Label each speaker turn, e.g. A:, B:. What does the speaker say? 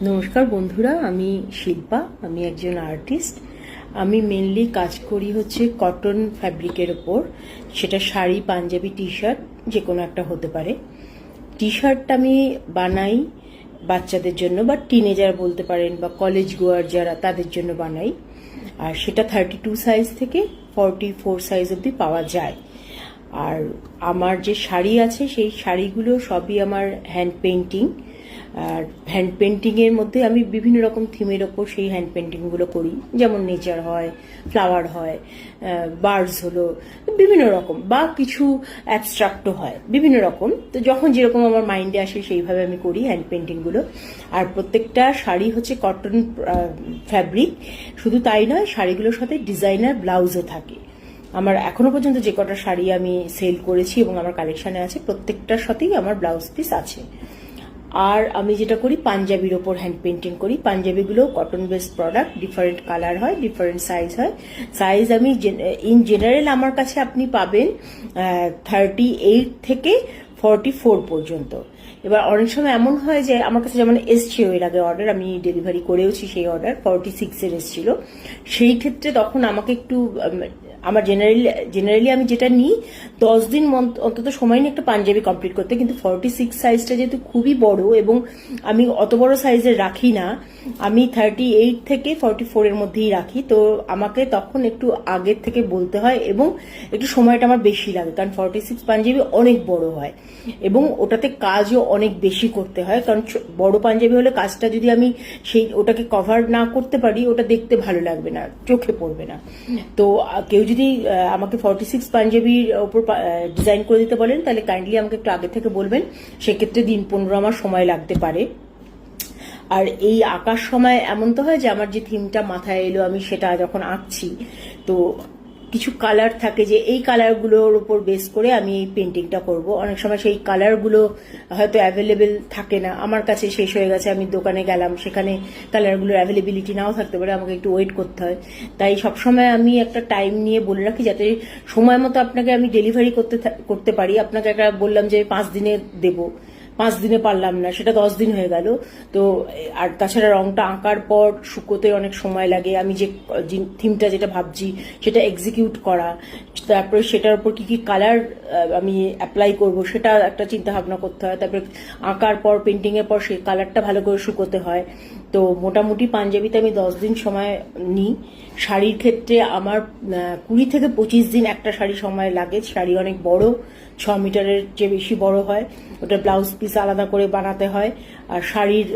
A: নমস্কার বন্ধুরা, আমি শিল্পা। আমি একজন আর্টিস্ট। আমি মেনলি কাজ করি হচ্ছে কটন ফ্যাব্রিকের ওপর। সেটা শাড়ি, পাঞ্জাবি, টি শার্ট যে কোনো একটা হতে পারে। টি শার্টটা আমি বানাই বাচ্চাদের জন্য বা টিনেজার বলতে পারেন, বা কলেজ গোয়ার যারা তাদের জন্য বানাই। আর সেটা 32 সাইজ থেকে 44 সাইজ অবধি পাওয়া যায়। আর আমার যে শাড়ি আছে সেই শাড়িগুলো সবই আমার হ্যান্ড পেন্টিং। আর হ্যান্ড পেন্টিংয়ের মধ্যে আমি বিভিন্ন রকম থিমের ওপর সেই হ্যান্ড পেন্টিংগুলো করি। যেমন নেচার হয়, ফ্লাওয়ার হয়, বার্ডস হলো, বিভিন্ন রকম, বা কিছু অ্যাবস্ট্রাক্টও হয়, বিভিন্ন রকম। তো যখন যেরকম আমার মাইন্ডে আসে সেইভাবে আমি করি হ্যান্ড পেন্টিংগুলো। আর প্রত্যেকটা শাড়ি হচ্ছে কটন ফ্যাব্রিক। শুধু তাই নয়, শাড়িগুলোর সাথে ডিজাইনার ব্লাউজও থাকে। আমার এখনো পর্যন্ত যে কটা শাড়ি আমি সেল করেছি এবং আমার কালেকশনে আছে, প্রত্যেকটার সাথেই আমার ব্লাউজ পিস আছে। আর আমি যেটা করি, পাঞ্জাবির ওপর হ্যান্ড পেন্টিং করি। পাঞ্জাবিগুলো cotton based product, different colour হয়, ডিফারেন্ট সাইজ হয়। সাইজ আমি ইন জেনারেল আমার কাছে আপনি পাবেন 38 থেকে 44 পর্যন্ত। এবার অনেক সময় এমন হয় যে আমার কাছে যেমন এসছে এর আগে অর্ডার, আমি ডেলিভারি করেওছি সেই অর্ডার, 46-এর এসছিল। সেই ক্ষেত্রে তখন আমাকে একটু আমার জেনারেলি আমি যেটা নিই 10 দিন অন্তত সময় নিয়ে একটা পাঞ্জাবি কমপ্লিট করতে। কিন্তু 46 সাইজটা যেহেতু খুবই বড় এবং আমি অত বড় সাইজের রাখি না, আমি 38 থেকে 44-এর মধ্যেই রাখি। তো আমাকে তখন একটু আগের থেকে বলতে হয় এবং একটু সময়টা আমার বেশি লাগে, কারণ 46 পাঞ্জাবি অনেক বড় হয় এবং ওটাতে কাজও অনেক বেশি করতে হয়। কারণ বড় পাঞ্জাবি হলে কাজটা যদি আমি ওটাকে কভার না করতে পারি, ওটা দেখতে ভালো লাগবে না, চোখে পড়বে না। তো কেউ যদি আমাকে 46 পাঞ্জাবির ওপর ডিজাইন করে দিতে বলেন, তাহলে কাইন্ডলি আমাকে একটু আগে থেকে বলবেন। সেক্ষেত্রে দিন 15 আমার সময় লাগতে পারে। আর এই আঁকার সময় এমন তো হয় যে আমার যে থিমটা মাথায় এলো, আমি সেটা যখন আঁকছি, তো কিছু কালার থাকে যে এই কালারগুলোর উপর বেস করে আমি এই পেন্টিংটা করব। অনেক সময় সেই কালারগুলো হয়তো অ্যাভেলেবেল থাকে না, আমার কাছে শেষ হয়ে গেছে, আমি দোকানে গেলাম, সেখানে কালারগুলোর অ্যাভেলেবিলিটি নাও থাকতে পারে, আমাকে একটু ওয়েট করতে হয়। তাই সবসময় আমি একটা টাইম নিয়ে বলে রাখি, যাতে সময় মতো আপনাকে আমি ডেলিভারি করতে পারি। আপনাকে একটা বললাম যে 5 দিনে দেবো, 5 দিনে পারলাম না, সেটা 10 দিন হয়ে গেল। তো আর তাছাড়া রংটা আঁকার পর শুকোতে অনেক সময় লাগে। আমি যে থিমটা যেটা ভাবছি সেটা এক্সিকিউট করা, তারপরে সেটার উপর কি কি কালার আমি অ্যাপ্লাই করব সেটা একটা চিন্তা ভাবনা করতে হয়। তারপরে আঁকার পর, পেন্টিং এর পর সেই কালারটা ভালো করে শুকোতে হয়। তো মোটামুটি পাঞ্জাবিতে আমি 10 দিন সময় নিই। শাড়ির ক্ষেত্রে আমার 20 থেকে 25 দিন একটা শাড়ি সময় লাগে। শাড়ি অনেক বড়, 6 মিটারের চেয়ে বেশি বড় হয়, ওটা ব্লাউজ পিস আলাদা করে বানাতে হয়। আর শাড়ির